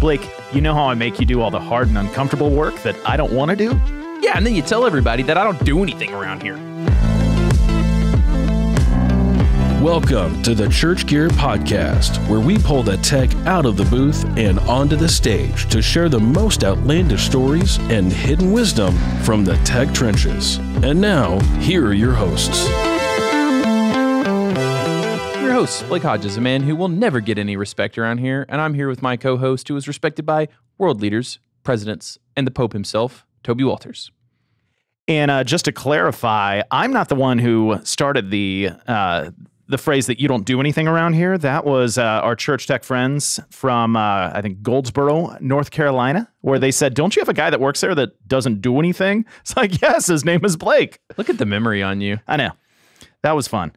Blake, you know how I make you do all the hard and uncomfortable work that I don't want to do? Yeah, and then you tell everybody that I don't do anything around here. Welcome to the Church Gear Podcast, where we pull the tech out of the booth and onto the stage to share the most outlandish stories and hidden wisdom from the tech trenches. And now, here are your hosts. Your host, Blake Hodges, a man who will never get any respect around here, and I'm here with my co-host who is respected by world leaders, presidents, and the Pope himself, Toby Walters. And just to clarify, I'm not the one who started the phrase that you don't do anything around here. That was our church tech friends from, I think, Goldsboro, North Carolina, where they said, don't you have a guy that works there that doesn't do anything? It's like, yes, his name is Blake. Look at the memory on you. I know. That was fun.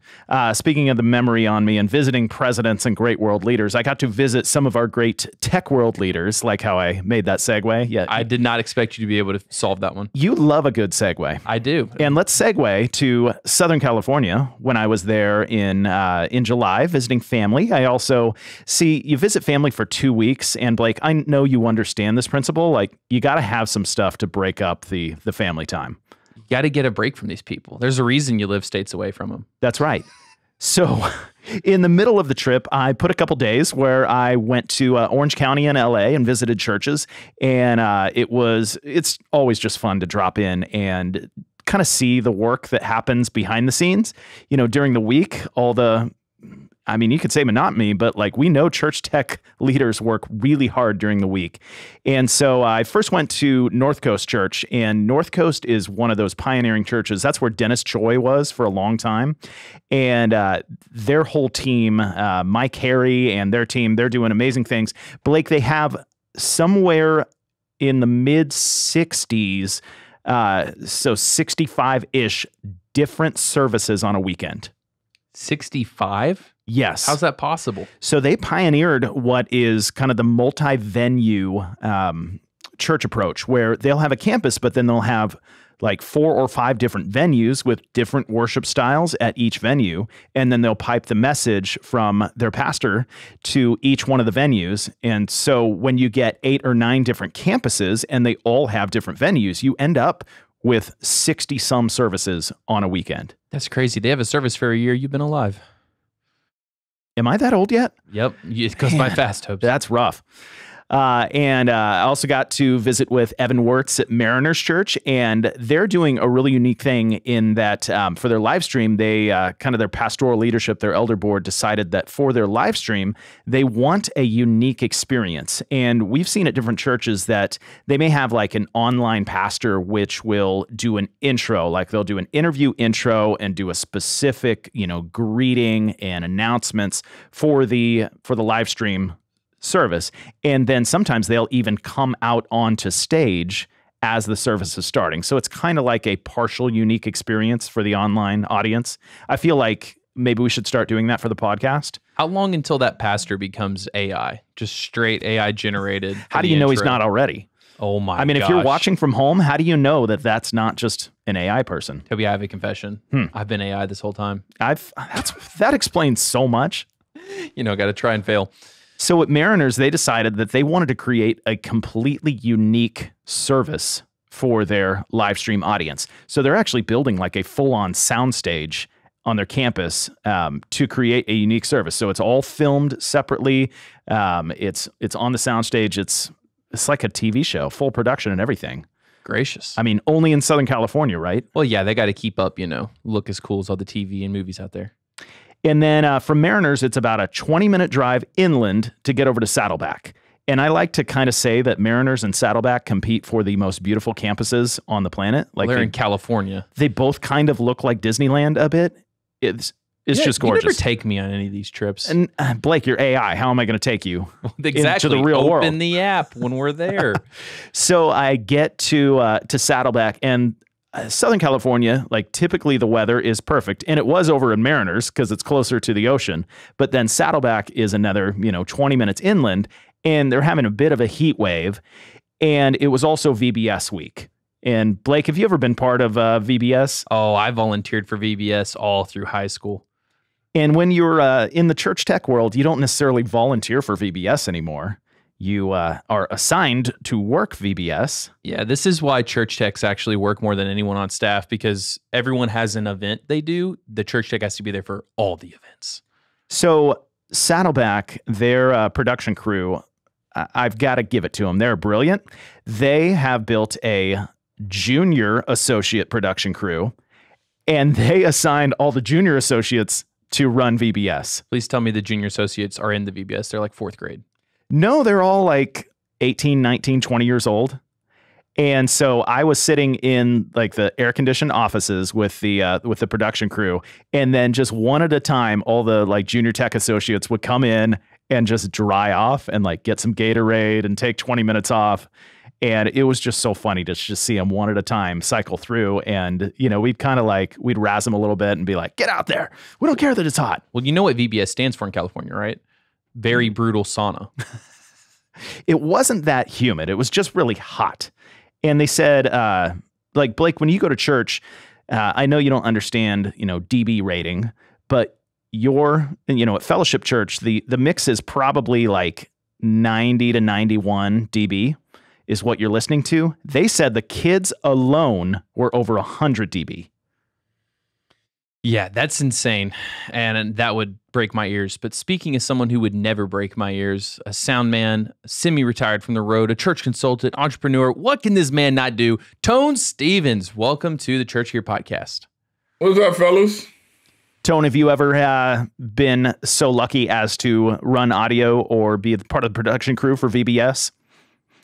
Speaking of the memory on me and visiting presidents and great world leaders, I got to visit some of our great tech world leaders, like how I made that segue. Yeah, I did not expect you to be able to solve that one. You love a good segue. I do. And let's segue to Southern California when I was there in July visiting family. I also you visit family for 2 weeks, and Blake, I know you understand this principle. Like, you got to have some stuff to break up the family time. You got to get a break from these people. There's a reason you live states away from them. That's right. So in the middle of the trip, I put a couple days where I went to Orange County in LA and visited churches. And it's always just fun to drop in and kind of see the work that happens behind the scenes. You know, during the week, you could say monotony, but like, we know church tech leaders work really hard during the week. And so I first went to North Coast Church, and North Coast is one of those pioneering churches. That's where Dennis Choi was for a long time. And their whole team, Mike Harry and their team, they're doing amazing things. Blake, they have somewhere in the mid 60s, so 65-ish different services on a weekend. 65? Yes. How's that possible? So they pioneered what is kind of the multi-venue church approach, where they'll have a campus, but then they'll have like 4 or 5 different venues with different worship styles at each venue. And then they'll pipe the message from their pastor to each one of the venues. And so when you get 8 or 9 different campuses and they all have different venues, you end up with 60-some services on a weekend. That's crazy. They have a service for a year. You've been alive. Am I that old yet? Yep. It goes by fast, Hope. That's rough. And I also got to visit with Evan Wirtz at Mariners Church, and they're doing a really unique thing in that for their live stream, they kind of their pastoral leadership, their elder board decided that for their live stream, they want a unique experience. And we've seen at different churches that they may have like an online pastor, which will do an intro, like they'll do an interview intro and do a specific, greeting and announcements for the live stream service. And then sometimes they'll even come out onto stage as the service is starting. So it's kind of like a partial unique experience for the online audience. I feel like maybe we should start doing that for the podcast. How long until that pastor becomes AI? Just straight AI generated? How do you know he's not already? Oh my gosh. If you're watching from home, how do you know that that's not just an AI person? Toby, I have a confession. I've been AI this whole time. That explains so much. Got to try and fail. So at Mariners, they decided that they wanted to create a completely unique service for their live stream audience. So they're actually building like a full-on soundstage on their campus to create a unique service. So it's all filmed separately. It's on the soundstage. It's like a TV show, full production and everything. Gracious. Only in Southern California, right? Well, yeah, they got to keep up, look as cool as all the TV and movies out there. And then from Mariners, it's about a 20-minute drive inland to get over to Saddleback. And I like to kind of say that Mariners and Saddleback compete for the most beautiful campuses on the planet. Like they're in California. They both kind of look like Disneyland a bit. It's just gorgeous. You never take me on any of these trips. And Blake, you're AI. How am I going to take you into the real world? Open the app when we're there. So I get to Saddleback, and Southern California, like typically the weather is perfect. And it was over in Mariners because it's closer to the ocean. But then Saddleback is another, 20 minutes inland, and they're having a bit of a heat wave. And it was also VBS week. And Blake, have you ever been part of VBS? Oh, I volunteered for VBS all through high school. And when you're in the church tech world, you don't necessarily volunteer for VBS anymore. you are assigned to work VBS. Yeah, this is why church techs actually work more than anyone on staff, because everyone has an event they do. The church tech has to be there for all the events. So Saddleback, their production crew, I've got to give it to them. They're brilliant. They have built a junior associate production crew, and they assigned all the junior associates to run VBS. Please tell me the junior associates are in the VBS. They're like 4th grade. No, they're all like 18, 19, 20 years old. And so I was sitting in like the air-conditioned offices with the production crew, and then just one at a time, all the like junior tech associates would come in and just dry off and like get some Gatorade and take 20 minutes off. And it was just so funny to just see them one at a time cycle through. And, you know, we'd razz them a little bit and be like, get out there. We don't care that it's hot. Well, you know what VBS stands for in California, right? Very brutal sauna. It wasn't that humid. It was just really hot. And they said, like, Blake, when you go to church, I know you don't understand, DB rating, but at Fellowship Church, the mix is probably like 90 to 91 dB is what you're listening to. They said the kids alone were over 100 dB. Yeah, that's insane. And that would break my ears. But speaking as someone who would never break my ears, a sound man, semi-retired from the road, a church consultant, entrepreneur, what can this man not do? Tone Stevens, welcome to the Church Gear Podcast. What's up, fellas? Tone, have you ever been so lucky as to run audio or be part of the production crew for VBS?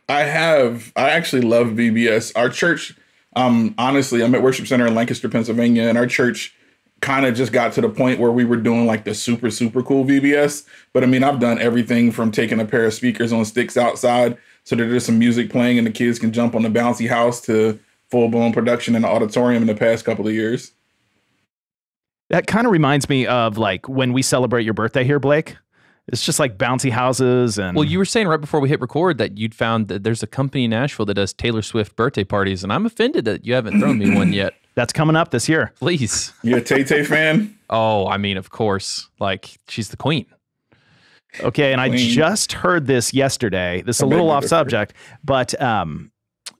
I have. I actually love VBS. Our church, honestly, I'm at Worship Center in Lancaster, Pennsylvania, and our church kind of just got to the point where we were doing like the super, super cool VBS. But I mean, I've done everything from taking a pair of speakers on sticks outside so that there's some music playing and the kids can jump on the bouncy house to full-blown production in the auditorium in the past couple of years. That kind of reminds me of like when we celebrate your birthday here, Blake. It's just like bouncy houses. And well, you were saying right before we hit record that you'd found that there's a company in Nashville that does Taylor Swift birthday parties, and I'm offended that you haven't thrown me one yet. That's coming up this year. Please. You a Tay-Tay fan? Oh, I mean, of course. Like, she's the queen. Okay, and I just heard this yesterday. This is a little off subject, but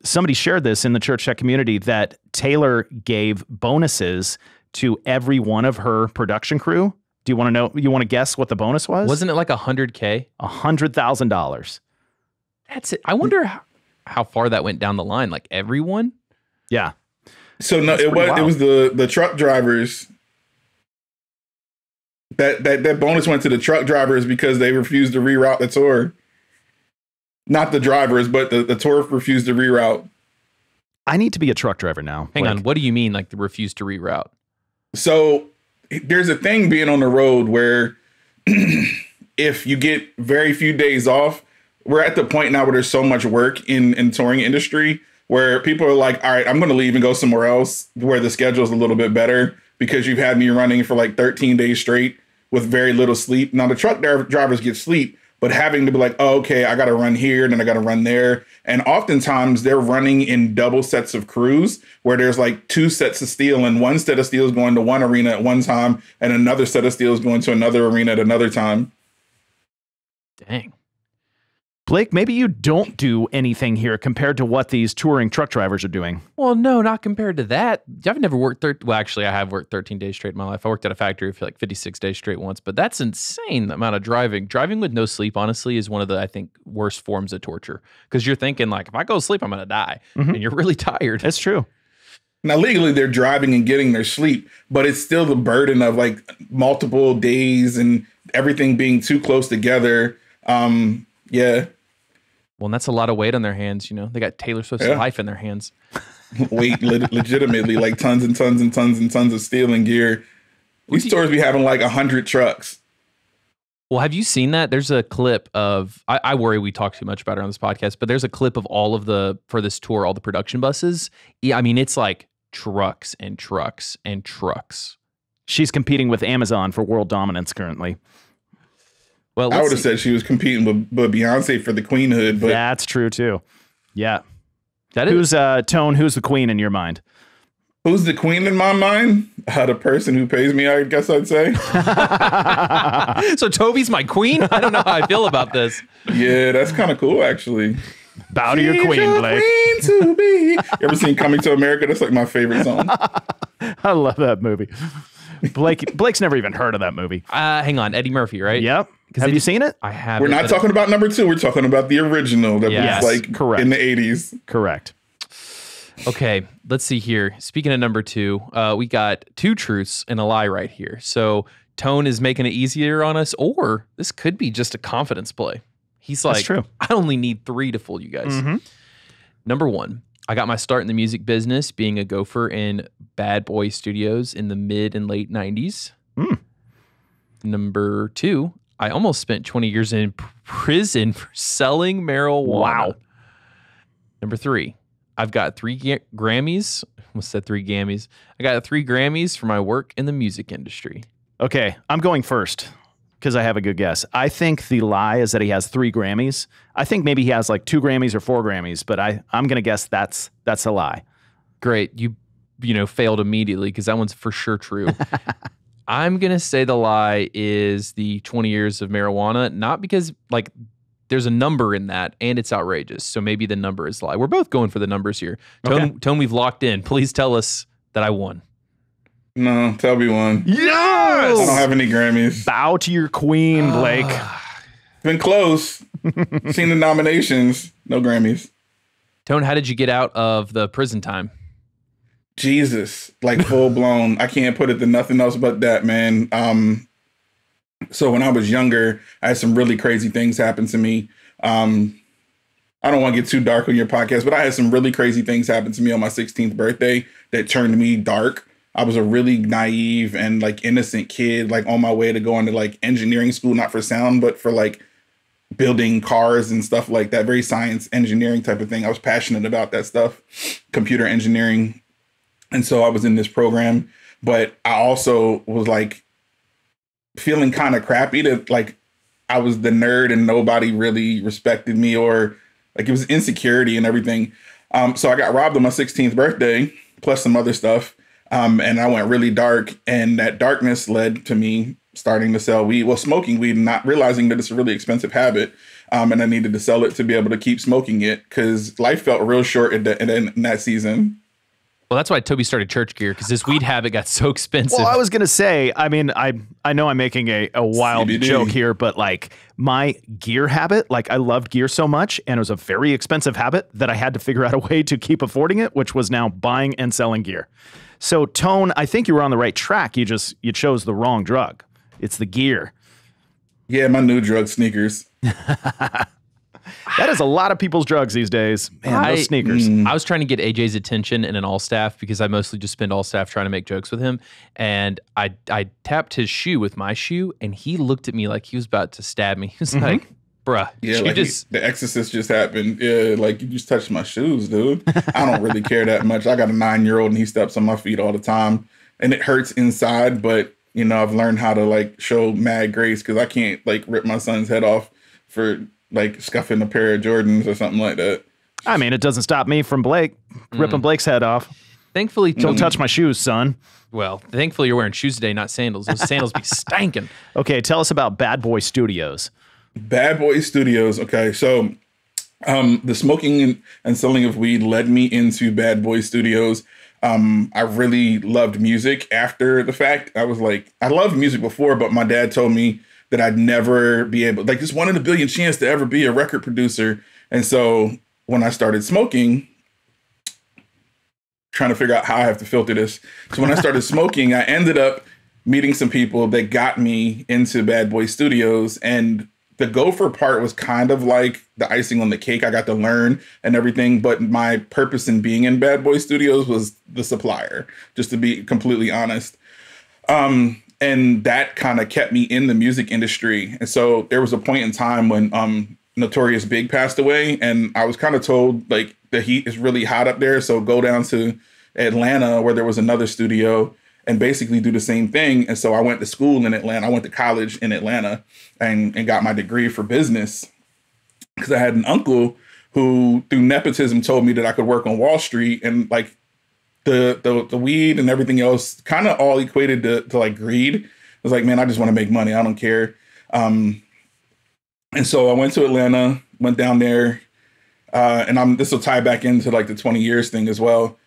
somebody shared this in the church tech community that Taylor gave bonuses to every one of her production crew. Do you want to know? You want to guess what the bonus was? Wasn't it like $100K? $100,000. That's it. I wonder how far that went down the line. Like everyone? Yeah. So no, it was the truck drivers. That bonus went to the truck drivers because they refused to reroute the tour. Not the drivers, but the tour refused to reroute. I need to be a truck driver now. Hang on. What do you mean, like, the refuse to reroute? So there's a thing being on the road where if you get very few days off, we're at the point now where there's so much work in touring industry where people are like, all right, I'm going to leave and go somewhere else where the schedule is a little bit better because you've had me running for like 13 days straight with very little sleep. Now the truck drivers get sleep, but having to be like, oh, okay, I got to run here, then I got to run there. And oftentimes they're running in double sets of crews where there's like two sets of steel and one set of steel is going to one arena at one time and another set of steel is going to another arena at another time. Dang. Blake, maybe you don't do anything here compared to what these touring truck drivers are doing. Well, no, not compared to that. I've never worked well, actually, I have worked 13 days straight in my life. I worked at a factory for like 56 days straight once, but that's insane, the amount of driving. Driving with no sleep, honestly, is one of the, I think, worst forms of torture. Because you're thinking, like, if I go to sleep, I'm going to die. And you're really tired. That's true. Now, legally, they're driving and getting their sleep, but it's still the burden of like multiple days and everything being too close together. Yeah. Well, and that's a lot of weight on their hands, you know. They got Taylor Swift's life in their hands. Weight, legitimately, like tons and tons and tons and tons of steel and gear. These tours be having like 100 trucks. Well, have you seen that? There's a clip of, I worry we talk too much about it on this podcast, but there's a clip of for this tour, all the production buses. Yeah, I mean, it's like trucks and trucks and trucks. She's competing with Amazon for world dominance currently. Well, I would have said she was competing with Beyonce for the queenhood, but that's true too. Yeah. That who's Tone? Who's the queen in your mind? Who's the queen in my mind? The person who pays me, I guess I'd say. So Toby's my queen? I don't know how I feel about this. Yeah, that's kind of cool, actually. Bow to your queen, Blake. Queen to be. You ever seen Coming to America? That's like my favorite song. I love that movie. Blake's never even heard of that movie. Hang on, Eddie Murphy, right? Yep. Have you seen it? I have. We're not talking about number 2. We're talking about the original that Yes, was like correct. in the 80s. Correct. Okay, let's see here. Speaking of number 2, we got 2 truths and a lie right here. So Tone is making it easier on us, or this could be just a confidence play. He's like, That's true. I only need 3 to fool you guys. Number 1, I got my start in the music business being a gopher in Bad Boy Studios in the mid and late 90s. Number 2, I almost spent 20 years in prison for selling marijuana. Wow. Number 3, I've got 3 Grammys. Almost said 3 Gammys. I got 3 Grammys for my work in the music industry. Okay, I'm going first because I have a good guess. I think the lie is that he has 3 Grammys. I think maybe he has like 2 Grammys or 4 Grammys, but I'm going to guess that's a lie. Great. You failed immediately because that one's for sure true. I'm going to say the lie is the 20 years of marijuana, not because like there's a number in that and it's outrageous. So maybe the number is a lie. We're both going for the numbers here. Tone, we've locked in. Please tell us that I won. No, Toby won. Yes! I don't have any Grammys. Bow to your queen, Blake. Been close. Seen the nominations. No Grammys. Tone, how did you get out of the prison time? Jesus, like full blown. I can't put it to nothing else but that, man. So when I was younger, I had some really crazy things happen to me. I don't want to get too dark on your podcast, but I had some really crazy things happen to me on my 16th birthday that turned me dark. I was a really naive and like innocent kid, like on my way to going to like engineering school, not for sound, but for like building cars and stuff like that. Very science engineering type of thing. I was passionate about that stuff, computer engineering. And so I was in this program, but I also was like feeling kind of crappy that like I was the nerd and nobody really respected me, or like it was insecurity and everything. So I got robbed on my 16th birthday, plus some other stuff. And I went really dark, and that darkness led to me starting to sell weed. Well, smoking weed and not realizing that it's a really expensive habit. And I needed to sell it to be able to keep smoking it because life felt real short in that season. Well, that's why Toby started Church Gear, because his weed habit got so expensive. Well, I was going to say, I mean, I know I'm making a wild CBD joke here, but like my gear habit, like I loved gear so much, and it was a very expensive habit that I had to figure out a way to keep affording it, which was now buying and selling gear. So Tone, I think you were on the right track. You chose the wrong drug. It's the gear. Yeah, my new drug, sneakers. That is a lot of people's drugs these days. Man, those sneakers. I was trying to get AJ's attention in an all staff because I mostly just spend all staff trying to make jokes with him. And I tapped his shoe with my shoe, and he looked at me like he was about to stab me. He was like, bruh. Yeah, like the Exorcist just happened. Yeah, like you just touched my shoes, dude. I don't really care that much. I got a 9-year-old and he steps on my feet all the time, and it hurts inside. But you know, I've learned how to like show mad grace because I can't like rip my son's head off for like scuffing a pair of Jordans or something like that. I mean, it doesn't stop me from ripping Blake's head off. Thankfully, Don't touch my shoes, son. Well, thankfully you're wearing shoes today, not sandals. Those sandals be stanking. Okay, tell us about Bad Boy Studios. Bad Boy Studios. Okay, so the smoking and selling of weed led me into Bad Boy Studios. I really loved music after the fact. I was like, I loved music before, but my dad told me that I'd never be able, like this 1 in a billion chance to ever be a record producer. And so when I started smoking, trying to figure out how I have to filter this. So when I started smoking, I ended up meeting some people that got me into Bad Boy Studios, and the gopher part was kind of like the icing on the cake. I got to learn and everything, but my purpose in being in Bad Boy Studios was the supplier, just to be completely honest. And that kind of kept me in the music industry. And so there was a point in time when Notorious Big passed away, and I was kind of told like the heat is really hot up there, so go down to Atlanta where there was another studio and basically do the same thing. And so I went to school in Atlanta. I went to college in Atlanta and got my degree for business because I had an uncle who, through nepotism, told me that I could work on Wall Street. And like, the weed and everything else kind of all equated to like greed. I was like, man, I just want to make money. I don't care. And so I went to Atlanta, went down there, and this will tie back into like the 20 years thing as well.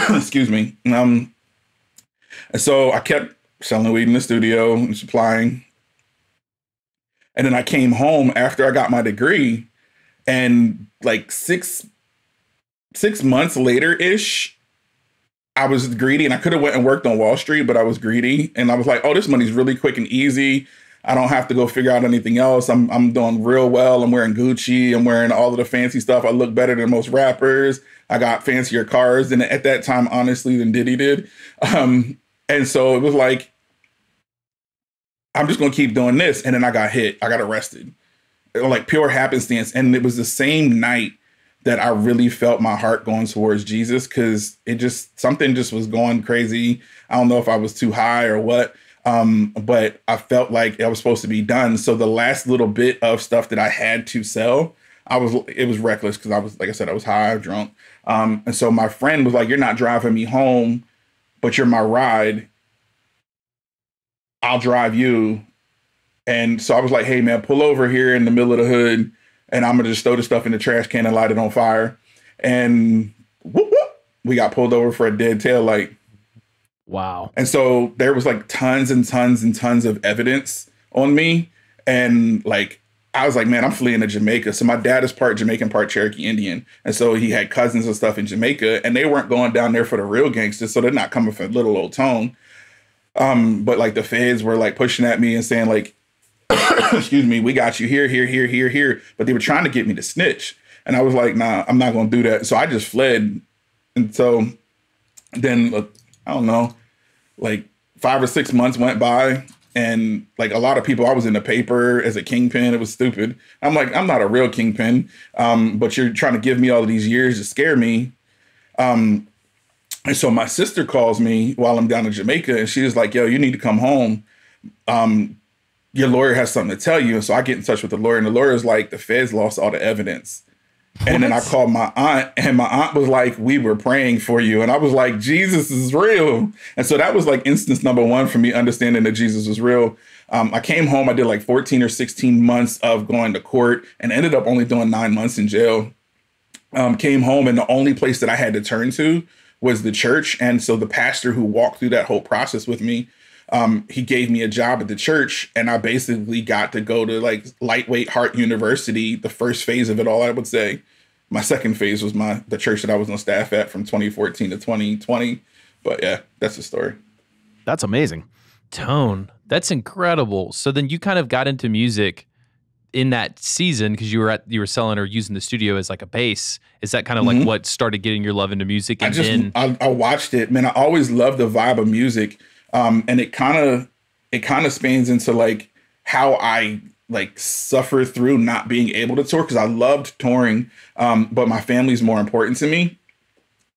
Excuse me. And so I kept selling weed in the studio and supplying. And then I came home after I got my degree, and like six months later-ish, I was greedy, and I could have went and worked on Wall Street, but I was greedy. And I was like, oh, this money's really quick and easy. I don't have to go figure out anything else. I'm doing real well. I'm wearing Gucci. I'm wearing all of the fancy stuff. I look better than most rappers. I got fancier cars than at that time, honestly, than Diddy did. And so it was like, I'm just going to keep doing this. And then I got hit. I got arrested. Like pure happenstance. And it was the same night that I really felt my heart going towards Jesus, because something just was going crazy. I don't know if I was too high or what, but I felt like I was supposed to be done. So the last little bit of stuff that I had to sell, it was reckless, because I was, like I said, I was high, drunk. And so my friend was like, you're not driving me home, but you're my ride. I'll drive you. And so I was like, hey man, pull over here in the middle of the hood, and I'm gonna just throw the stuff in the trash can and light it on fire. And whoop, whoop, we got pulled over for a dead tail light. Wow. And so there was like tons and tons and tons of evidence on me. And like, I was like, man, I'm fleeing to Jamaica. So my dad is part Jamaican, part Cherokee Indian. And so he had cousins and stuff in Jamaica, and they weren't going down there for the real gangsters. So they're not coming for little old Tone. But like the feds were like pushing at me and saying like, excuse me, we got you here, here, here, here, here. But they were trying to get me to snitch. And I was like, nah, I'm not going to do that. So I just fled. And so then, I don't know, like 5 or 6 months went by. And like a lot of people, I was in the paper as a kingpin. It was stupid. I'm like, I'm not a real kingpin. But you're trying to give me all of these years to scare me. And so my sister calls me while I'm down in Jamaica, and she was like, yo, you need to come home. Your lawyer has something to tell you. And so I get in touch with the lawyer, and the lawyer is like, the feds lost all the evidence. What? And then I called my aunt, and my aunt was like, we were praying for you. And I was like, Jesus is real. And so that was like instance number one for me understanding that Jesus was real. I came home, I did like 14 or 16 months of going to court, and ended up only doing 9 months in jail. Came home, and the only place that I had to turn to was the church. And so the pastor who walked through that whole process with me, he gave me a job at the church, and I basically got to go to like Lightweight Heart University, the first phase of it all, I would say. My second phase was the church that I was on staff at from 2014 to 2020. But yeah, that's the story. That's amazing. Tone, that's incredible. So then you kind of got into music in that season because you were selling or using the studio as like a base. Is that kind of like what started getting your love into music? And I watched it, man. I always loved the vibe of music. And it kind of spans into like how I like suffer through not being able to tour, because I loved touring, but my family's more important to me.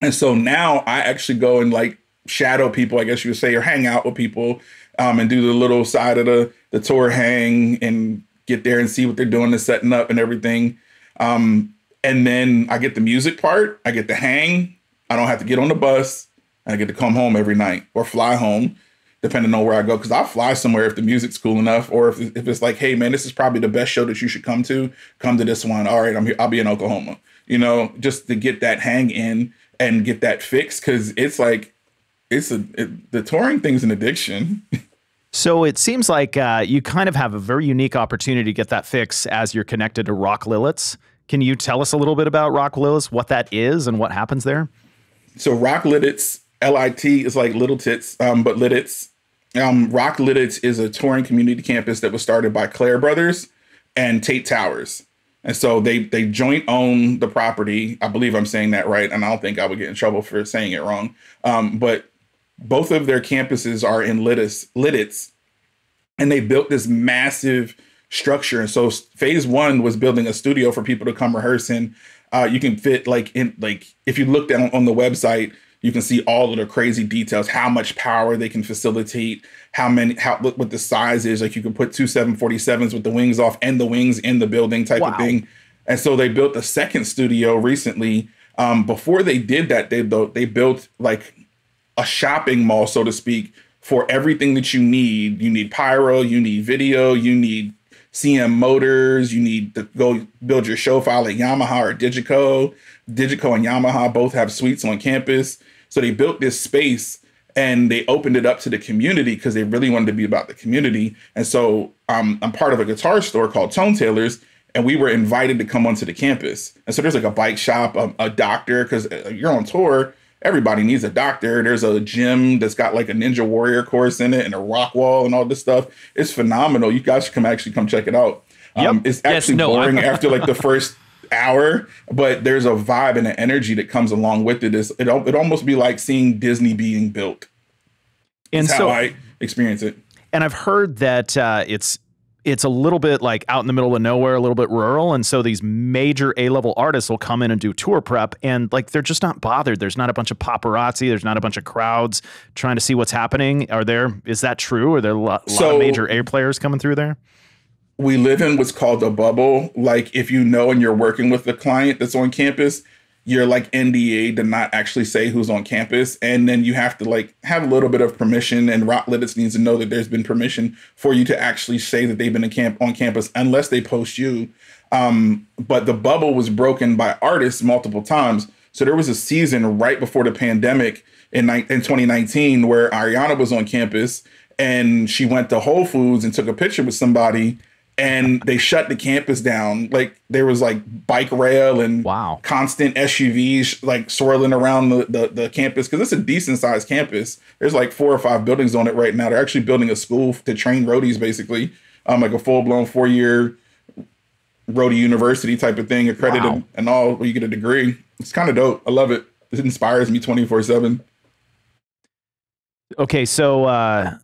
And so now I actually go and like shadow people, I guess you would say, or hang out with people, and do the little side of the tour hang and get there and see what they're doing, the setting up and everything. And then I get the music part, I get to hang, I don't have to get on the bus, and I get to come home every night or fly home, depending on where I go. Because I'll fly somewhere if the music's cool enough, or if it's like, hey man, this is probably the best show that you should come to this one. All right, I'm here. I'll be in Oklahoma, just to get that hang in and get that fixed. Because it's like, the touring thing's an addiction. So it seems like you kind of have a very unique opportunity to get that fix as you're connected to Rock Lititz. Can you tell us a little bit about Rock Lititz, what that is and what happens there? So Rock Lititz, L-I-T, is like little tits, but Lititz. Rock Lititz is a touring community campus that was started by Claire Brothers and Tate Towers. And so they joint own the property. I believe I'm saying that right, and I don't think I would get in trouble for saying it wrong. But both of their campuses are in Lititz, and they built this massive structure. And so phase one was building a studio for people to come rehearse in. You can fit if you look down on the website, you can see all of the crazy details, how much power they can facilitate, what the size is. Like you can put 2 747s with the wings off and the wings in the building type of thing. And so they built a second studio recently Before they did that, they built like a shopping mall, so to speak, for everything that you need. You need pyro, you need video, you need CM motors, you need to go build your show file at Yamaha or Digico. Digico and Yamaha both have suites on campus. So they built this space and they opened it up to the community because they really wanted to be about the community. And so I'm part of a guitar store called Tone Tailors, and we were invited to come onto the campus. And so there's like a bike shop, a doctor, because you're on tour. Everybody needs a doctor. There's a gym that's got like a Ninja Warrior course in it and a rock wall and all this stuff. It's phenomenal. You guys should come check it out. Yep. It's actually boring after like the first hour, but there's a vibe and an energy that comes along with it. It almost be like seeing Disney being built. And That's so how I experience it. And I've heard that it's a little bit like out in the middle of nowhere, a little bit rural. And so these major A-level artists will come in and do tour prep, and like they're just not bothered. There's not a bunch of paparazzi. There's not a bunch of crowds trying to see what's happening. Is that true? Are there a lot of major A players coming through there? We live in what's called a bubble. Like if you know and you're working with the client that's on campus, you're like NDA to not actually say who's on campus. And then you have to like have a little bit of permission, and Rock Lititz needs to know that there's been permission for you to actually say that they've been on campus unless they post you. But the bubble was broken by artists multiple times. So there was a season right before the pandemic in 2019 where Ariana was on campus and she went to Whole Foods and took a picture with somebody, and they shut the campus down. Like there was like bike rail and constant SUVs like swirling around the campus, because it's a decent sized campus. There's like 4 or 5 buildings on it right now. They're actually building a school to train roadies, basically, like a full blown 4-year roadie university type of thing, accredited and all, where you get a degree. It's kind of dope. I love it. It inspires me 24/7. Okay, so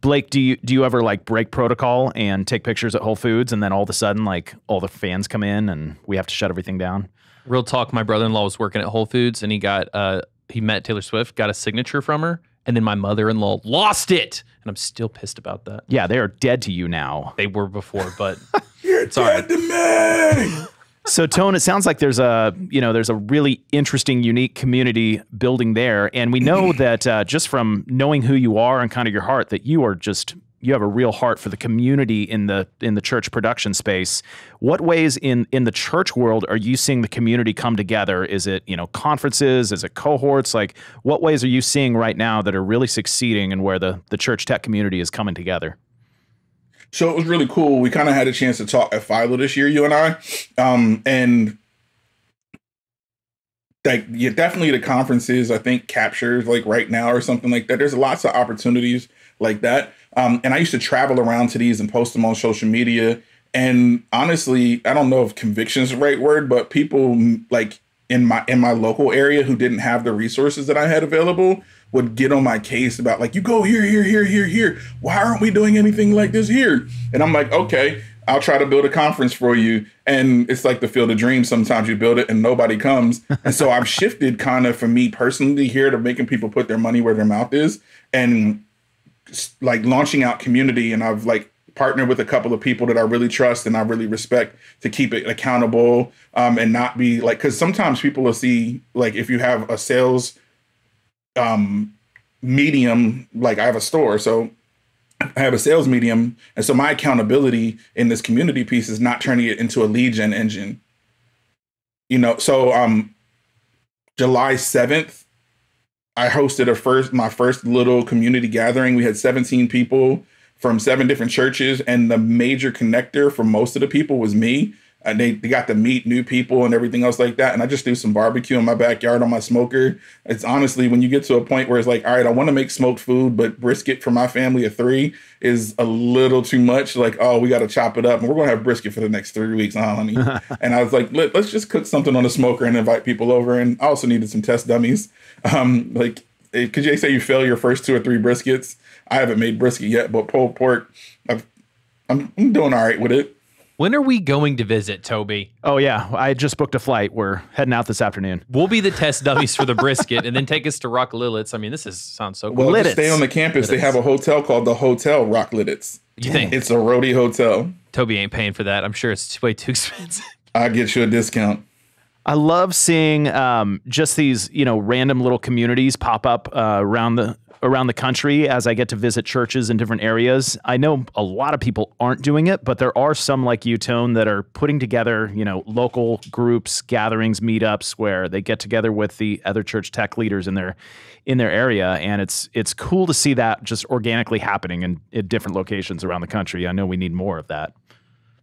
Blake, do you ever like break protocol and take pictures at Whole Foods, and then all of a sudden like all the fans come in and we have to shut everything down? Real talk, my brother-in-law was working at Whole Foods, and he met Taylor Swift, got a signature from her, and then my mother-in-law lost it, and I'm still pissed about that. Yeah, they are dead to you now. They were before, but you're dead to me. So Tone, it sounds like there's a really interesting, unique community building there. And we know that just from knowing who you are and kind of your heart, that you have a real heart for the community in the church production space. What ways in the church world are you seeing the community come together? Is it, conferences? Is it cohorts? Like what ways are you seeing right now that are really succeeding and where the church tech community is coming together? So it was really cool. We kind of had a chance to talk at Philo this year, you and I. And like, yeah, definitely the conferences, I think, captures like right now or something like that. There's lots of opportunities like that. And I used to travel around to these and post them on social media. And honestly, I don't know if conviction is the right word, but people like in my local area who didn't have the resources that I had available would get on my case about like, you go here. Why aren't we doing anything like this here? And I'm like, okay, I'll try to build a conference for you. And it's like the Field of Dreams. Sometimes you build it and nobody comes. And so I've shifted kind of for me personally here to making people put their money where their mouth is and like launching out community. And I've like partnered with a couple of people that I really trust and I really respect to keep it accountable and not be like, because sometimes people will see like if you have a sales medium, like I have a store, so I have a sales medium, and so my accountability in this community piece is not turning it into a lead gen engine. So July 7th, I hosted my first little community gathering. We had 17 people from 7 different churches, and the major connector for most of the people was me. And they got to meet new people and everything else like that. And I just do some barbecue in my backyard on my smoker. It's honestly, when you get to a point where it's like, all right, I want to make smoked food, but brisket for my family of 3 is a little too much. Like, oh, we got to chop it up and we're going to have brisket for the next 3 weeks, honey. And I was like, let's just cook something on the smoker and invite people over. And I also needed some test dummies. Like, could you say you fail your first 2 or 3 briskets? I haven't made brisket yet, but pulled pork, I'm doing all right with it. When are we going to visit, Toby? Oh, yeah. I just booked a flight. We're heading out this afternoon. We'll be the test dummies for the brisket and then take us to Rock Lititz. I mean, sounds so cool. Well, just stay on the campus. Lititz. They have a hotel called the Hotel Rock Lititz. You think? It's a roadie hotel. Toby ain't paying for that. I'm sure it's way too expensive. I'll get you a discount. I love seeing just these, random little communities pop up around the country as I get to visit churches in different areas. I know a lot of people aren't doing it, but there are some like you, Tone, that are putting together, local groups, gatherings, meetups where they get together with the other church tech leaders in their area, and it's cool to see that just organically happening in different locations around the country. I know we need more of that.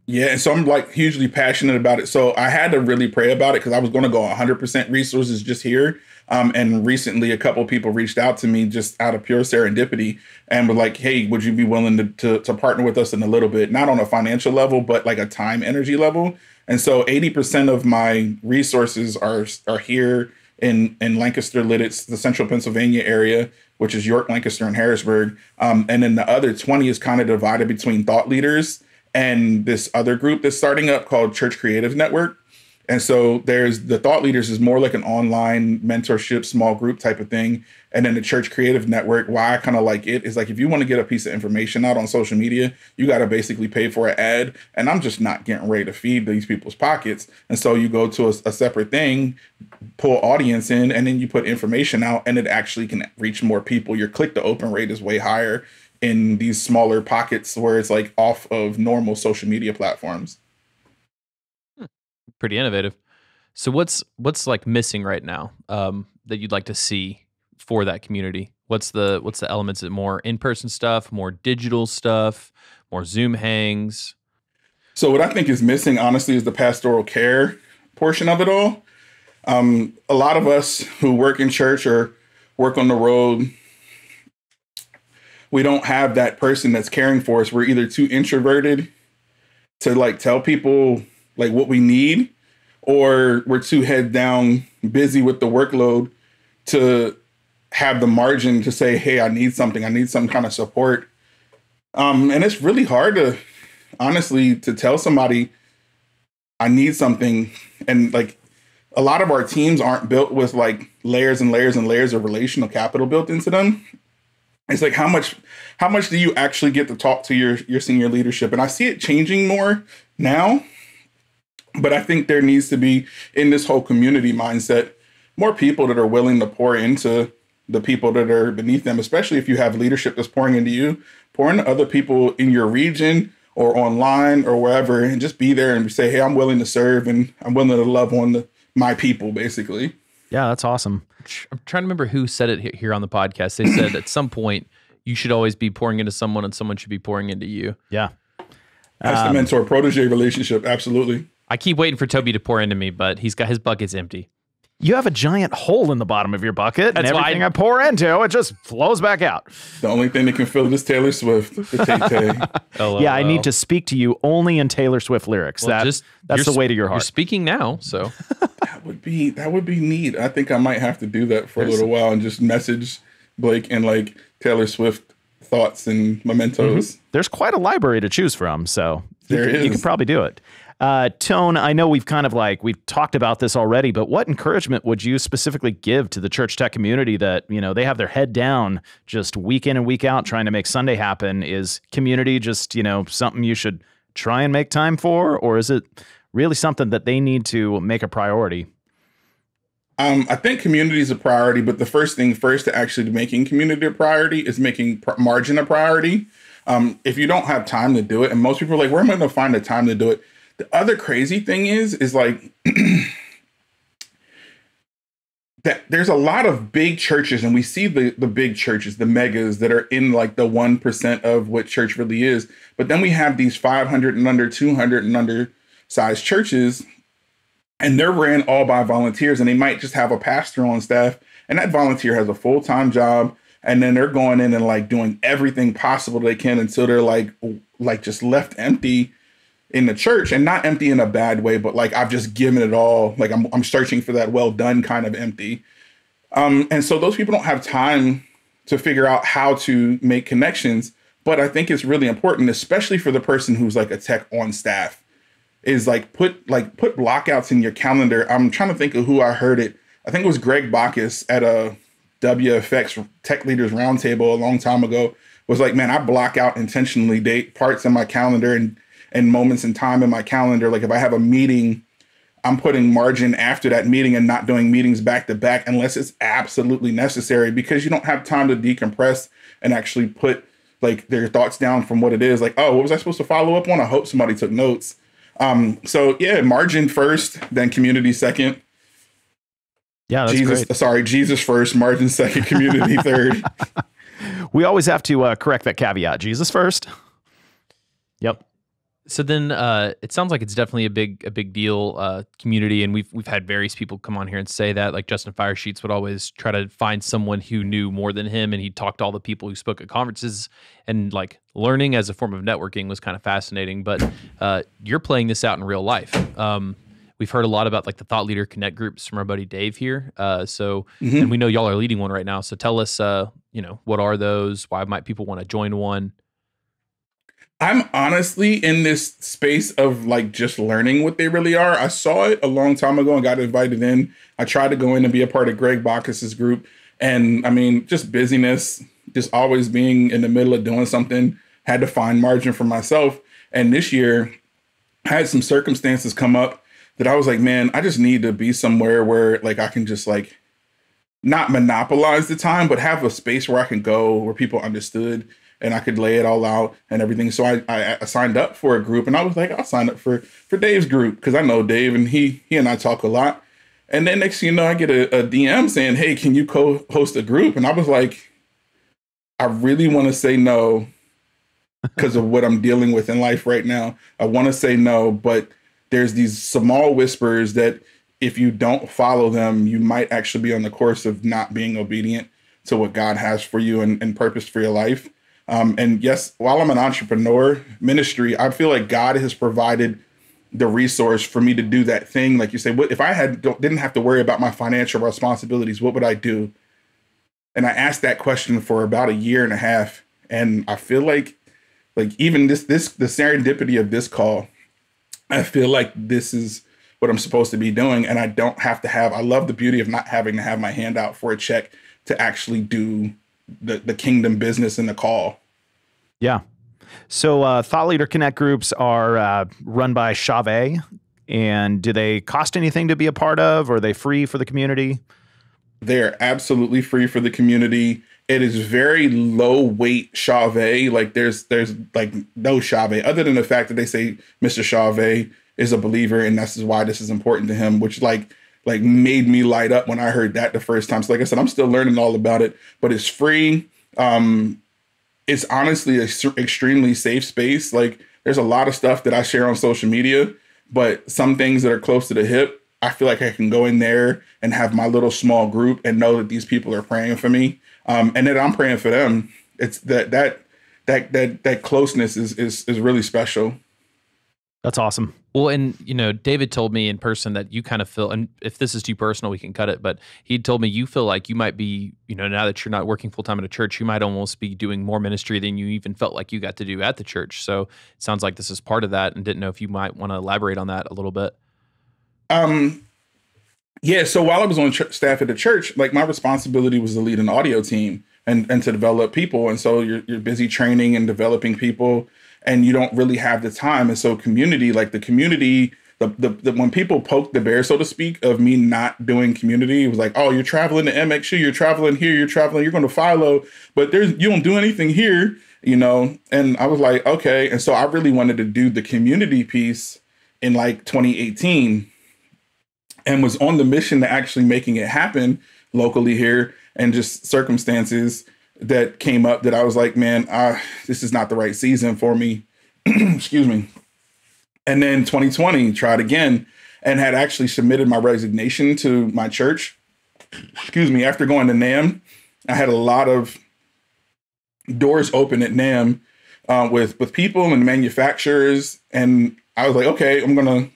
Yeah, and so I'm like hugely passionate about it. So I had to really pray about it because I was going to go 100% resources just here. And recently, a couple of people reached out to me just out of pure serendipity and were like, "Hey, would you be willing to partner with us in a little bit, not on a financial level, but like a time energy level?" And so 80% of my resources are here in Lancaster, Lititz, the central Pennsylvania area, which is York, Lancaster, and Harrisburg. And then the other 20 is kind of divided between thought leaders and this other group that's starting up called Church Creative Network. And so there's the thought leaders is more like an online mentorship, small group type of thing. And then the Church Creative Network, why I kind of like it is like, if you want to get a piece of information out on social media, you got to basically pay for an ad. And I'm just not getting ready to feed these people's pockets. And so you go to a separate thing, pull audience in, and then you put information out and it actually can reach more people. Your click to open rate is way higher in these smaller pockets where it's like off of normal social media platforms. Pretty innovative. So what's like missing right now that you'd like to see for that community? What's the elements? Is it more in-person stuff, more digital stuff, more Zoom hangs? So what I think is missing, honestly, is the pastoral care portion of it all. A lot of us who work in church or work on the road, we don't have that person that's caring for us. We're either too introverted to like tell people like what we need, or we're too head down, busy with the workload to have the margin to say, "Hey, I need something. I need some kind of support." And it's really hard to, honestly, to tell somebody I need something. And like a lot of our teams aren't built with like layers and layers and layers of relational capital built into them. It's like, how much do you actually get to talk to your senior leadership? And I see it changing more now, but I think there needs to be, in this whole community mindset, more people that are willing to pour into the people that are beneath them, especially if you have leadership that's pouring into you, pour into other people in your region or online or wherever, and just be there and say, "Hey, I'm willing to serve and I'm willing to love on my people," basically. Yeah, that's awesome. I'm trying to remember who said it here on the podcast. They said at some point you should always be pouring into someone and someone should be pouring into you. Yeah. That's the mentor-protege relationship. Absolutely. I keep waiting for Toby to pour into me, but he's got his bucket's empty. You have a giant hole in the bottom of your bucket, and everything I pour into, it just flows back out. The only thing that can fill it is Taylor Swift. The Tay-Tay. Yeah, I need to speak to you only in Taylor Swift lyrics. Well, that's the way to your heart. You're speaking now, so That would be neat. I think I might have to do that for a little while and just message Blake and like Taylor Swift thoughts and mementos. Mm-hmm. There's quite a library to choose from, so you could probably do it. Tone, I know we've talked about this already, but what encouragement would you specifically give to the church tech community that, they have their head down just week in and week out trying to make Sunday happen? Is community just, something you should try and make time for, or is it really something that they need to make a priority? I think community is a priority, but the first to actually making community a priority is making margin a priority. If you don't have time to do it, and most people are like, where am I going to find the time to do it? The other crazy thing is like that there's a lot of big churches, and we see the big churches, the megas that are in like the 1% of what church really is. But then we have these 500 and under, 200 and under sized churches, and they're ran all by volunteers, and they might just have a pastor on staff, and that volunteer has a full-time job, and then they're going in and like doing everything possible they can until they're like just left empty in the church, and not empty in a bad way, but like I've just given it all. Like I'm searching for that well done kind of empty. And so those people don't have time to figure out how to make connections. But I think it's really important, especially for the person who's like a tech on staff, is like put blockouts in your calendar. I'm trying to think of who I heard it. I think it was Greg Bacchus at a WFX Tech Leaders Roundtable a long time ago. Was like, man, I block out intentionally date parts in my calendar and moments in time in my calendar. Like if I have a meeting I'm putting margin after that meeting and not doing meetings back to back unless it's absolutely necessary, because you don't have time to decompress and actually put like their thoughts down from what it is. Like, oh, what was I supposed to follow up on? I hope somebody took notes. So yeah, margin first, then community second. Yeah, that's great. Jesus first, margin second, community third. We always have to correct that caveat. Jesus first. Yep. So then it sounds like it's definitely a big deal, community, and we've had various people come on here and say that, like Justin Firesheets would always try to find someone who knew more than him, and he'd talk to all the people who spoke at conferences, and like learning as a form of networking was kind of fascinating. But you're playing this out in real life. We've heard a lot about like the Thought Leader Connect groups from our buddy Dave here. And we know y'all are leading one right now. So tell us, what are those? Why might people want to join one? I'm honestly in this space of like just learning what they really are. I saw it a long time ago and got invited in. I tried to go in and be a part of Greg Bacchus's group. And I mean, just busyness, just always being in the middle of doing something, had to find margin for myself. And this year I had some circumstances come up that I was like, man, I just need to be somewhere where like I can just like not monopolize the time, but have a space where I can go where people understood and I could lay it all out and everything. So I signed up for a group, and I was like, I'll sign up for Dave's group because I know Dave and he and I talk a lot. And then next thing you know, I get a DM saying, hey, can you co-host a group? And I was like, I really want to say no because of what I'm dealing with in life right now. I want to say no, but there's these small whispers that if you don't follow them, you might actually be on the course of not being obedient to what God has for you and purpose for your life. And yes, while I'm an entrepreneur, ministry, I feel like God has provided the resource for me to do that thing. Like you say, what if I didn't have to worry about my financial responsibilities, what would I do? And I asked that question for about a year and a half. And I feel like even the serendipity of this call, I feel like this is what I'm supposed to be doing. And I don't have to I love the beauty of not having to have my hand out for a check to actually do the kingdom business and the call. Yeah. So Thought Leader Connect groups are run by Chave. And do they cost anything to be a part of? Or are they free for the community? They're absolutely free for the community. It is very low weight Chave. Like there's like no Chave other than the fact that they say Mr. Chave is a believer and this is why this is important to him, which like made me light up when I heard that the first time. So like I said, I'm still learning all about it, but it's free. It's honestly an extremely safe space. Like there's a lot of stuff that I share on social media, but some things that are close to the hip, I feel like I can go in there and have my little small group and know that these people are praying for me. And that I'm praying for them. It's that closeness is really special. That's awesome. Well, and David told me in person that you kind of feel, and if this is too personal, we can cut it, but he told me you feel like you might be, now that you're not working full time at a church, you might almost be doing more ministry than you even felt like you got to do at the church. So it sounds like this is part of that, and didn't know if you might want to elaborate on that a little bit. Yeah. So while I was on staff at the church, like my responsibility was to lead an audio team and to develop people. And so you're busy training and developing people, and you don't really have the time. And so community, like the community, the when people poke the bear, so to speak, of me not doing community, it was like, oh, you're traveling to MXU, you're traveling here, you're going to Philo, but you don't do anything here, And I was like, okay. And so I really wanted to do the community piece in like 2018 and was on the mission to actually making it happen locally here, and just circumstances that came up that I was like, man, this is not the right season for me. Excuse me. And then 2020, tried again and had actually submitted my resignation to my church. Excuse me. After going to NAM, I had a lot of doors open at NAM with people and manufacturers. And I was like, okay, I'm going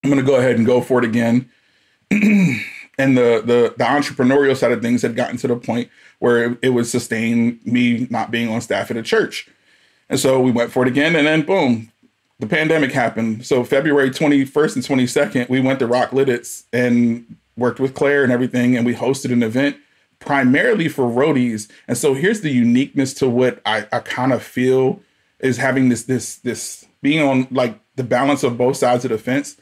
to go ahead and go for it again. And the entrepreneurial side of things had gotten to the point where it would sustain me not being on staff at a church. And so we went for it again, and then boom, the pandemic happened. So February 21st and 22nd, we went to Rock Lititz and worked with Claire and everything. And we hosted an event primarily for roadies. And so here's the uniqueness to what I kind of feel is having this being on like the balance of both sides of the fence.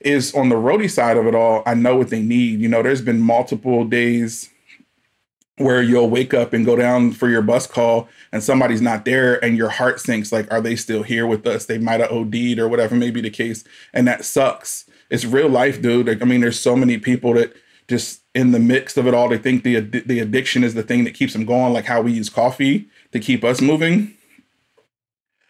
is on the roadie side of it all, I know what they need. You know, there's been multiple days where you'll wake up and go down for your bus call and somebody's not there and your heart sinks, like, are they still here with us? They might have OD'd or whatever may be the case. And that sucks. It's real life, dude. Like, I mean, there's so many people that just in the mix of it all, they think the addiction is the thing that keeps them going, like how we use coffee to keep us moving.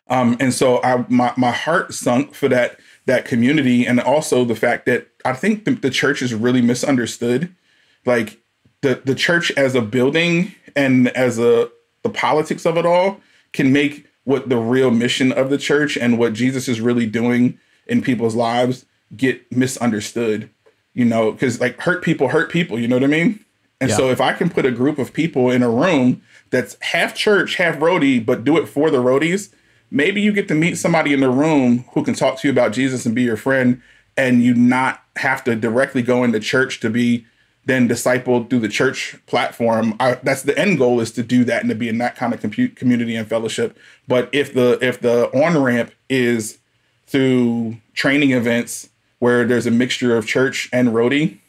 And so my heart sunk for that community. And also the fact that I think the church is really misunderstood. Like, the church as a building and as the politics of it all can make what the real mission of the church and what Jesus is really doing in people's lives get misunderstood, you know, because like hurt people, you know what I mean? And so if I can put a group of people in a room that's half church, half roadie, but do it for the roadies, maybe you get to meet somebody in the room who can talk to you about Jesus and be your friend, and you not have to directly go into church to be then discipled through the church platform. That's the end goal, is to do that and to be in that kind of community and fellowship. But if the on-ramp is through training events where there's a mixture of church and roadie,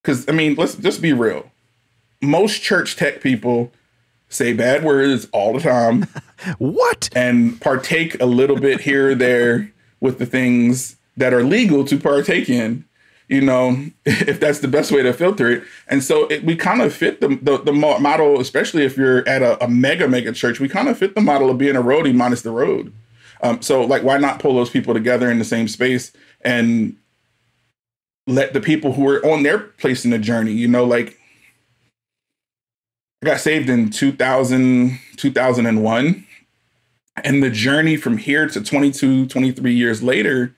because, I mean, let's just be real. Most church tech people say bad words all the time. What? And partake a little bit here or there with the things that are legal to partake in, you know, if that's the best way to filter it. And so we kind of fit the model, especially if you're at a mega church, we kind of fit the model of being a roadie minus the road. So like, why not pull those people together in the same space and let the people who are on their place in the journey, you know, like, I got saved in 2001. And the journey from here to 22, 23 years later,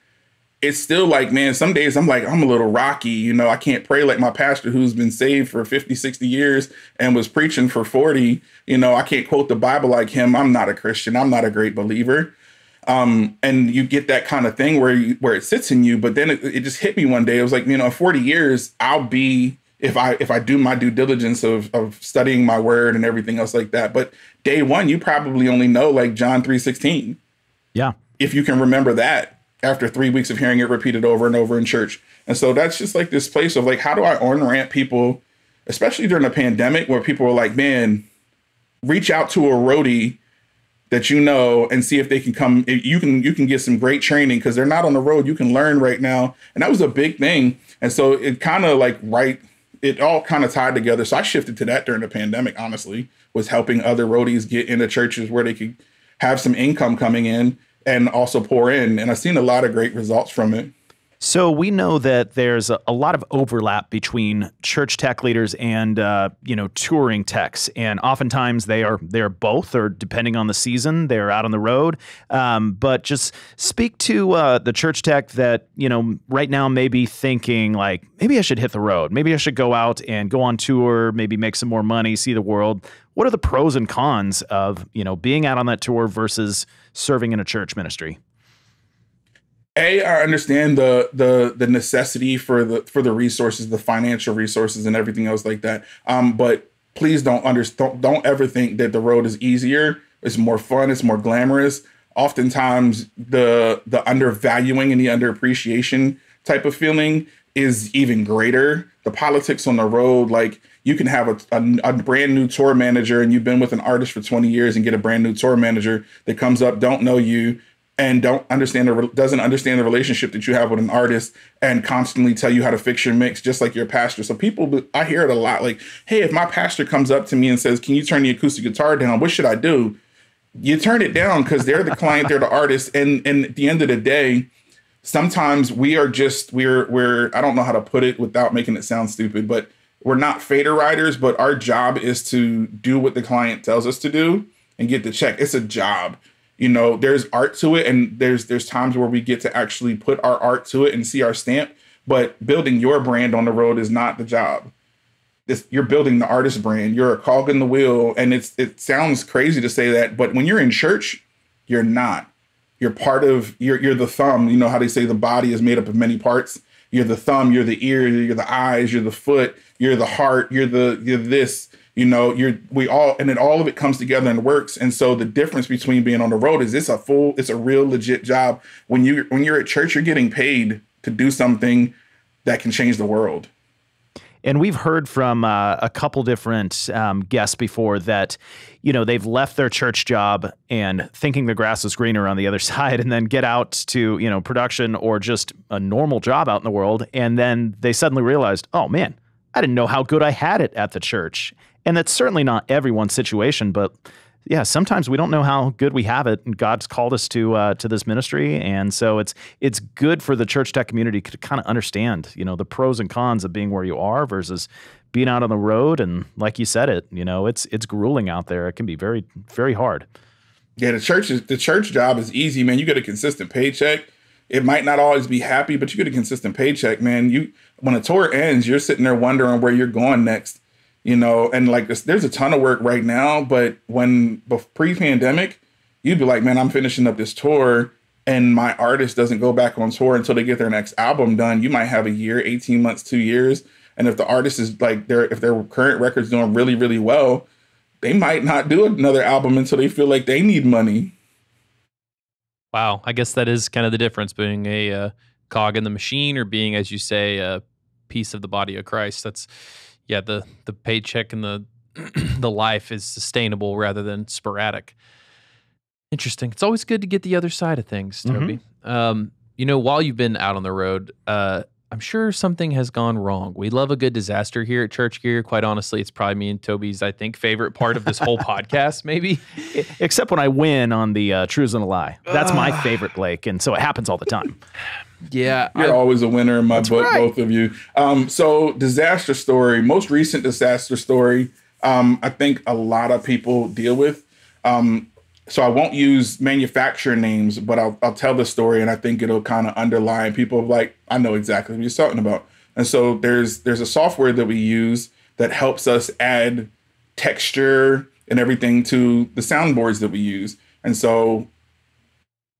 it's still like, man, some days I'm like, I'm a little rocky. You know, I can't pray like my pastor who's been saved for 50, 60 years and was preaching for 40. You know, I can't quote the Bible like him. I'm not a Christian. I'm not a great believer. And you get that kind of thing where it sits in you. But then it just hit me one day. It was like, you know, in 40 years, I'll be, if I do my due diligence of studying my word and everything else like that. But day one, you probably only know like John 3:16. Yeah. If you can remember that after 3 weeks of hearing it repeated over and over in church. And so that's just like this place of like, how do I on-ramp people, especially during a pandemic where people are like, man, reach out to a roadie that you know and see if they can come. You can get some great training because they're not on the road. You can learn right now. And that was a big thing. And so it kind of like, it all kind of tied together. So I shifted to that during the pandemic, honestly, was helping other roadies get into churches where they could have some income coming in and also pour in. And I've seen a lot of great results from it. So we know that there's a lot of overlap between church tech leaders and touring techs, and oftentimes they're both, or depending on the season, they're out on the road. But just speak to the church tech that right now may be thinking like, maybe I should hit the road, maybe I should go out and go on tour, maybe make some more money, see the world. What are the pros and cons of being out on that tour versus serving in a church ministry? I understand the necessity for the resources, the financial resources and everything else like that. But please don't ever think that the road is easier. It's more fun. It's more glamorous. Oftentimes the undervaluing and the underappreciation type of feeling is even greater. The politics on the road, like you can have a brand new tour manager and you've been with an artist for 20 years and get a brand new tour manager that comes up, don't know you, and doesn't understand the relationship that you have with an artist and constantly tell you how to fix your mix, just like your pastor. So I hear it a lot, like, hey, if my pastor comes up to me and says, can you turn the acoustic guitar down? What should I do? You turn it down because they're the client, they're the artist. And at the end of the day, sometimes we're I don't know how to put it without making it sound stupid, but we're not fader riders, but our job is to do what the client tells us to do and get the check. It's a job. There's art to it, and there's times where we get to actually put our art to it and see our stamp. But building your brand on the road is not the job. You're building the artist brand. You're a cog in the wheel, and it sounds crazy to say that, but when you're in church, you're not. You're part of. You're the thumb. You know how they say the body is made up of many parts. You're the thumb. You're the ear. You're the eyes. You're the foot. You're the heart. You're this. All of it comes together and works. And so the difference between being on the road is it's a real legit job. When you're at church, you're getting paid to do something that can change the world. And we've heard from a couple different guests before that, they've left their church job and thinking the grass is greener on the other side, and then get out to, production or just a normal job out in the world. And then they suddenly realized, oh man, I didn't know how good I had it at the church. And that's certainly not everyone's situation, but yeah, sometimes we don't know how good we have it, and God's called us to this ministry, and so it's good for the church tech community to kind of understand, the pros and cons of being where you are versus being out on the road. And like you said, it's grueling out there. It can be very, very hard. Yeah, the church job is easy, man. You get a consistent paycheck. It might not always be happy, but you get a consistent paycheck, man. When a tour ends, you're sitting there wondering where you're going next. And like there's a ton of work right now, but pre-pandemic, you'd be like, man, I'm finishing up this tour and my artist doesn't go back on tour until they get their next album done. You might have a year, 18 months, 2 years. And if the artist is like if their current record's doing really, really well, they might not do another album until they feel like they need money. Wow. I guess that is kind of the difference being a cog in the machine or being, as you say, a piece of the body of Christ. That's, yeah, the paycheck and the the life is sustainable rather than sporadic. Interesting. It's always good to get the other side of things, Toby. Mm-hmm. While you've been out on the road, I'm sure something has gone wrong. We love a good disaster here at Church Gear. Quite honestly, it's probably me and Toby's, I think, favorite part of this whole podcast, maybe. Except when I win on the Truths and a Lie. That's my favorite, Blake, and so it happens all the time. Yeah. You're always a winner in my book, right. Both of you. So disaster story, most recent disaster story, I think a lot of people deal with. So I won't use manufacturer names, but I'll tell the story, and I think it'll kind of underline people like, I know exactly what you're talking about. And so there's a software that we use that helps us add texture and everything to the soundboards that we use. And so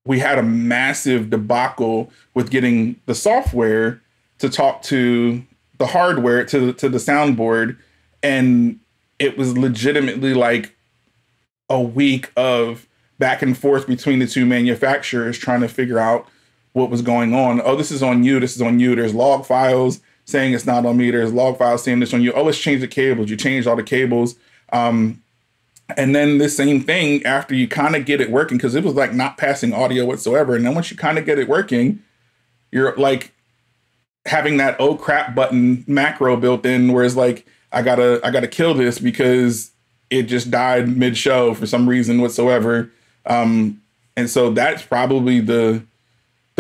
we had a massive debacle with getting the software to talk to the hardware, to the soundboard. And it was legitimately like a week of back and forth between the two manufacturers trying to figure out what was going on. Oh, this is on you. This is on you. There's log files saying it's not on me. There's log files saying this on you. Oh, let's change the cables. You changed all the cables. And then the same thing after you kind of get it working, because it was like not passing audio whatsoever. And then once you kind of get it working, you're like having that oh crap button macro built in, where it's like, I gotta kill this because it just died mid-show for some reason whatsoever. And so that's probably the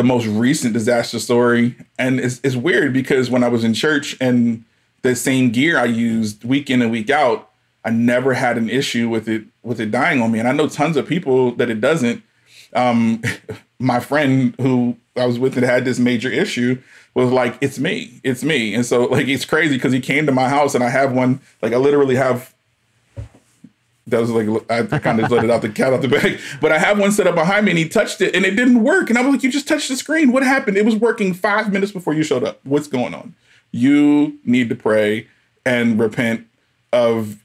most recent disaster story. And it's weird because when I was in church and the same gear I used week in and week out, I never had an issue with it dying on me. And I know tons of people that it doesn't. My friend who I was with that had this major issue was like, it's me. And so like, it's crazy because he came to my house and I have one, like I literally have, that was like, I kind of let it out the cat out the bag, but I have one set up behind me and he touched it and it didn't work. And I was like, you just touched the screen. What happened? It was working 5 minutes before you showed up. What's going on? You need to pray and repent of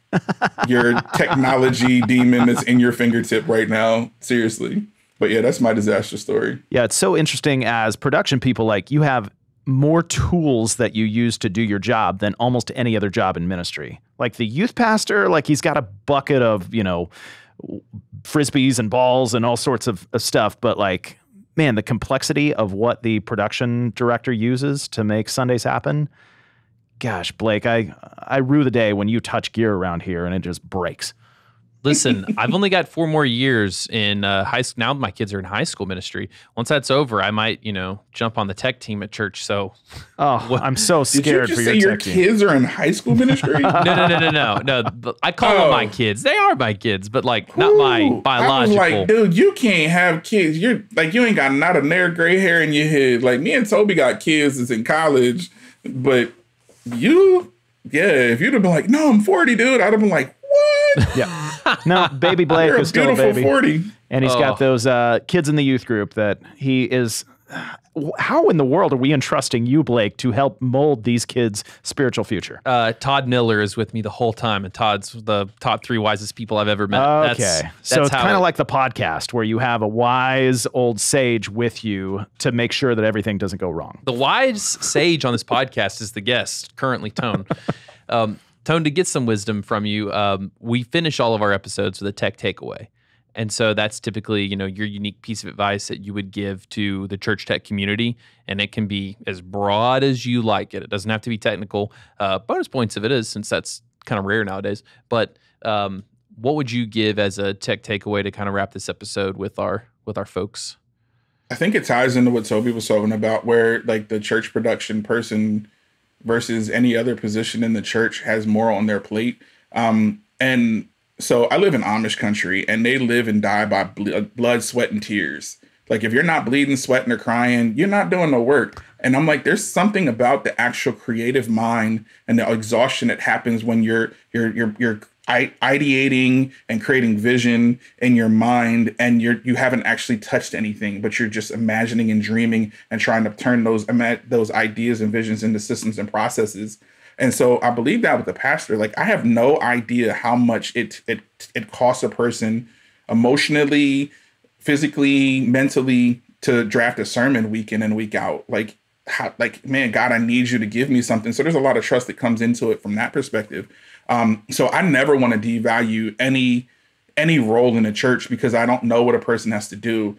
your technology demon that's in your fingertip right now. Seriously. But yeah, that's my disaster story. Yeah, it's so interesting as production people, like you have more tools that you use to do your job than almost any other job in ministry. Like the youth pastor, like he's got a bucket of, frisbees and balls and all sorts of stuff. But like, man, the complexity of what the production director uses to make Sundays happen. Gosh, Blake, I rue the day when you touch gear around here and it just breaks. Listen, I've only got 4 more years in high school. Now my kids are in high school ministry. Once that's over, I might, jump on the tech team at church. So, I'm so scared for your kids are in high school ministry? No. I call them my kids. They are my kids, but like not my biological. I was like, dude, you can't have kids. You're like, you ain't got not a nair gray hair in your head. Like me and Toby got kids that's in college, but if you'd have been like, no, I'm 40, dude, I'd have been like, what? Yeah. No, baby Blake is still a baby. 40. And he's got those kids in the youth group that he is how in the world are we entrusting you, Blake, to help mold these kids' spiritual future? Todd Miller is with me the whole time, and Todd's the top 3 wisest people I've ever met. Okay. So it's kind of like the podcast where you have a wise old sage with you to make sure that everything doesn't go wrong. The wise sage on this podcast is the guest, currently Tone. Tone, to get some wisdom from you, we finish all of our episodes with a tech takeaway. And so that's typically, your unique piece of advice that you would give to the church tech community. And it can be as broad as you like it. It doesn't have to be technical. Bonus points if it is, since that's kind of rare nowadays. But what would you give as a tech takeaway to kind of wrap this episode with our folks? I think it ties into what Toby was talking about, where like the church production person versus any other position in the church has more on their plate. And so I live in Amish country, and they live and die by blood, sweat, and tears. Like, if you're not bleeding, sweating, or crying, you're not doing the work. And I'm like, there's something about the actual creative mind and the exhaustion that happens when you're ideating and creating vision in your mind, and you haven't actually touched anything, but you're just imagining and dreaming and trying to turn those ideas and visions into systems and processes. And so I believe that with the pastor. Like, I have no idea how much it costs a person emotionally, physically, mentally to draft a sermon week in and week out. Man, God, I need you to give me something. So there's a lot of trust that comes into it from that perspective. So I never want to devalue any role in the church because I don't know what a person has to do.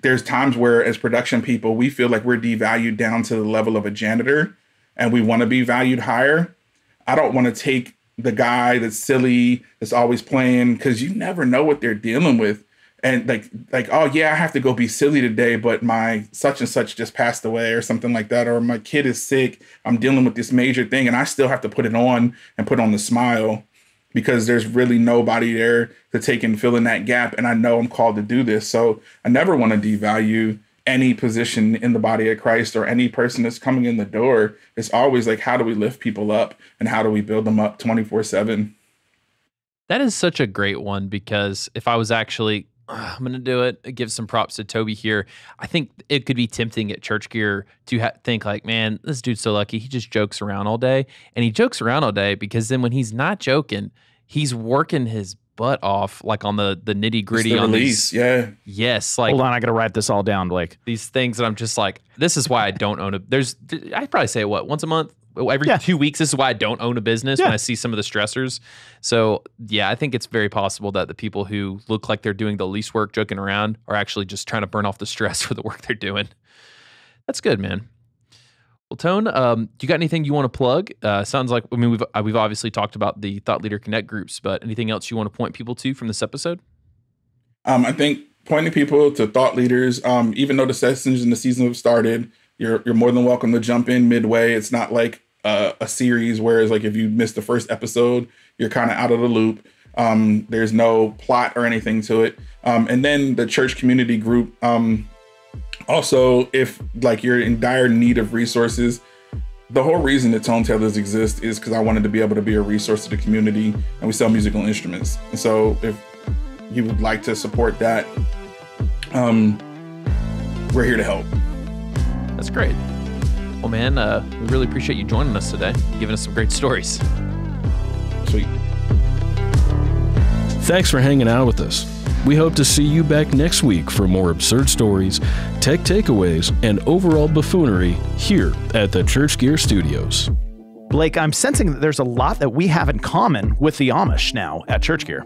There's times where, as production people, we feel like we're devalued down to the level of a janitor, and we want to be valued higher. I don't want to take the guy that's silly, that's always playing, because you never know what they're dealing with. And like, oh yeah, I have to go be silly today, but my such and such just passed away or something like that. Or my kid is sick. I'm dealing with this major thing, and I still have to put it on and put on the smile because there's really nobody there to take and fill in that gap. And I know I'm called to do this. So I never want to devalue any position in the body of Christ or any person that's coming in the door. It's always like, how do we lift people up and how do we build them up 24/7? That is such a great one, because if I was actually, I'm going to do it, give some props to Toby here. I think it could be tempting at Church Gear to think like, man, this dude's so lucky. He just jokes around all day. And he jokes around all day because then when he's not joking, he's working his butt off, like on the nitty gritty on release. Yes. Like, hold on, I got to write this all down, Blake. These things that I'm just like, this is why I don't own I probably say it, once a month? Every 2 weeks, this is why I don't own a business when I see some of the stressors. So, yeah, I think it's very possible that the people who look like they're doing the least work joking around are actually just trying to burn off the stress for the work they're doing. That's good, man. Well, Tone, do you got anything you want to plug? Sounds like, we've obviously talked about the Thought Leader Connect groups, but anything else you want to point people to from this episode? I think pointing people to thought leaders, even though the sessions in the season have started, you're more than welcome to jump in midway. It's not like a series, whereas like if you missed the first episode, you're kind of out of the loop. There's no plot or anything to it. And then the church community group. Also, if like you're in dire need of resources, the whole reason that Tone Tellers exist is because I wanted to be able to be a resource to the community, and we sell musical instruments. And so if you would like to support that, we're here to help. That's great. Well, man, we really appreciate you joining us today, giving us some great stories. Sweet. Thanks for hanging out with us. We hope to see you back next week for more absurd stories, tech takeaways, and overall buffoonery here at the Church Gear Studios. Blake, I'm sensing that there's a lot that we have in common with the Amish now at Church Gear.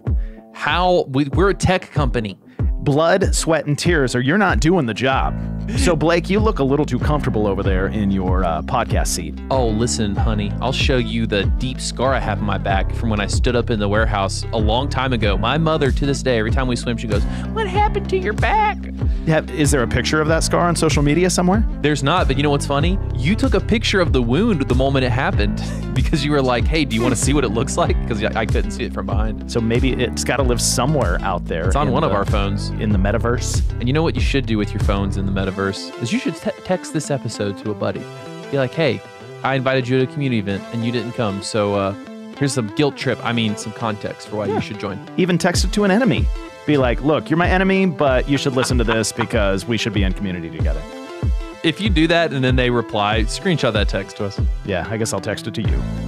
We're a tech company. Blood, sweat, and tears, or you're not doing the job. So, Blake, you look a little too comfortable over there in your podcast seat. Oh, listen, honey, I'll show you the deep scar I have on my back from when I stood up in the warehouse a long time ago. My mother, to this day, every time we swim, she goes, "What happened to your back?" Is there a picture of that scar on social media somewhere? There's not, but you know what's funny? You took a picture of the wound the moment it happened because you were like, hey, do you want to see what it looks like? Because I couldn't see it from behind. So maybe it's got to live somewhere out there. It's on one of our phones. In the metaverse. And you know what you should do with your phones in the metaverse? Is you should text this episode to a buddy. Be like, hey, I invited you to a community event and you didn't come. So here's some some context for why you should join. Even text it to an enemy. Be like, look, you're my enemy, but you should listen to this because we should be in community together. if you do that and then they reply, screenshot that text to us. Yeah, I guess I'll text it to you.